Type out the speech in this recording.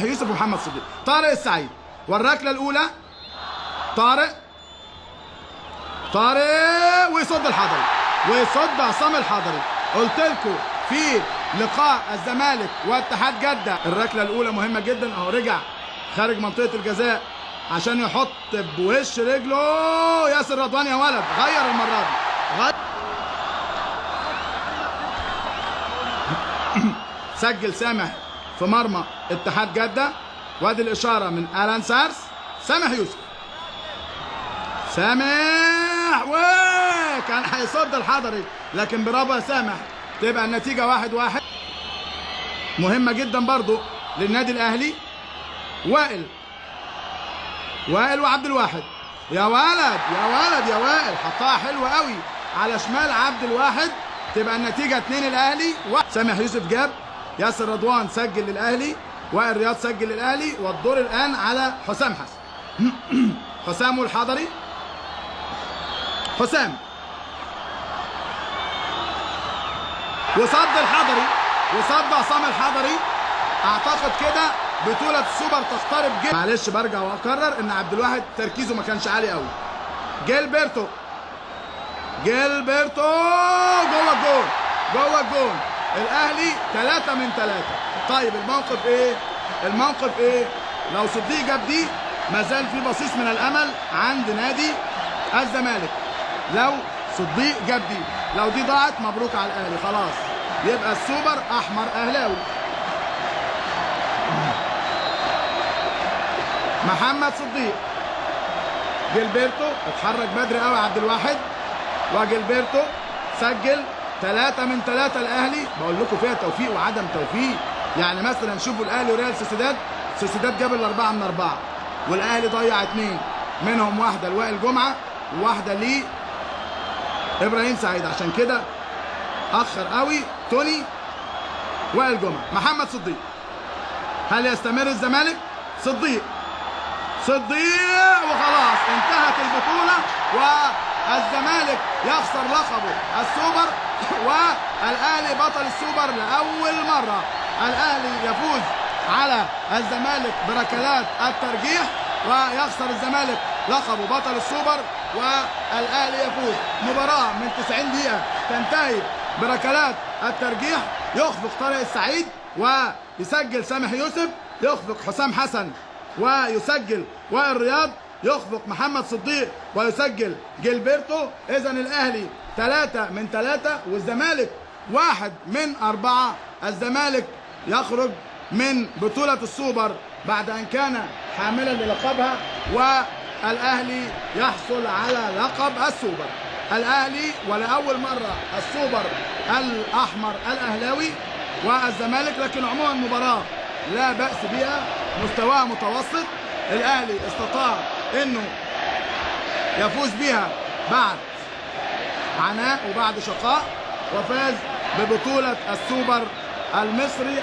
يوسف ومحمد صديق. طارق السعيد والركله الاولى، طارق ويصد الحضري، ويصد عصام الحضري. قلت لكم في لقاء الزمالك واتحاد جده الركله الاولى مهمه جدا اهو، رجع خارج منطقه الجزاء عشان يحط بوش رجله ياسر رضوان. يا ولد غير المره دي، غير. سجل سامح في مرمى اتحاد جده، وادي الاشاره من الان سارس. سامح يوسف، سامح وكان هيصد الحضري لكن برافو يا سامح. تبقى النتيجه 1-1. مهمه جدا برضو للنادي الاهلي. وائل وعبد الواحد. يا ولد يا ولد يا وائل، حطها حلوه قوي على شمال عبد الواحد. تبقى النتيجه 2 الاهلي. سامح يوسف جاب، ياسر رضوان سجل للاهلي، وائل رياض سجل للاهلي. والدور الان على حسام حسن. حسام والحضري. حسام وصد الحضري، وصد عصام الحضري. اعتقد كده بطولة السوبر تقترب جدا. معلش برجع واكرر ان عبد الواحد تركيزه ما كانش عالي قوي. جيلبرتو جوه الجون، جوه الجون. الاهلي 3 من 3. طيب الموقف ايه؟ لو صديق جاب دي ما زال في بصيص من الامل عند نادي الزمالك. لو صديق جاب دي، لو دي ضاعت مبروك على الاهلي خلاص، يبقى السوبر احمر اهلاوي. محمد صديق، جيلبرتو اتحرك بدري قوي عبد الواحد، وجيلبرتو سجل 3 من 3 الاهلي. بقول لكم فيها توفيق وعدم توفيق. يعني مثلا شوفوا الاهلي وريال سوسيداد جاب ال4 من 4 والاهلي ضيع 2 منهم، واحده لوائل جمعه وواحده ليه ابراهيم سعيد. عشان كده اخر قوي توني وائل جمعه. محمد صديق، هل يستمر الزمالك؟ صديق وخلاص انتهت البطوله، والزمالك يخسر لقبه السوبر، والاهلي بطل السوبر لاول مره. الاهلي يفوز على الزمالك بركلات الترجيح، ويخسر الزمالك لقبه بطل السوبر، والاهلي يفوز. مباراه من 90 دقيقه تنتهي بركلات الترجيح. يخفق طارق السعيد ويسجل سامح يوسف، يخفق حسام حسن ويسجل وائل رياض، يخفق محمد صديق ويسجل جيلبرتو. اذا الاهلي 3 من 3 والزمالك 1 من 4. الزمالك يخرج من بطولة السوبر بعد ان كان حاملا للقبها، والاهلي يحصل على لقب السوبر. الاهلي ولاول مرة السوبر الاحمر الاهلاوي والزمالك، لكن عموما مباراة لا بأس بها، مستواها متوسط. الاهلي استطاع انه يفوز بها بعد عناء وبعد شقاء، وفاز ببطولة السوبر المصري.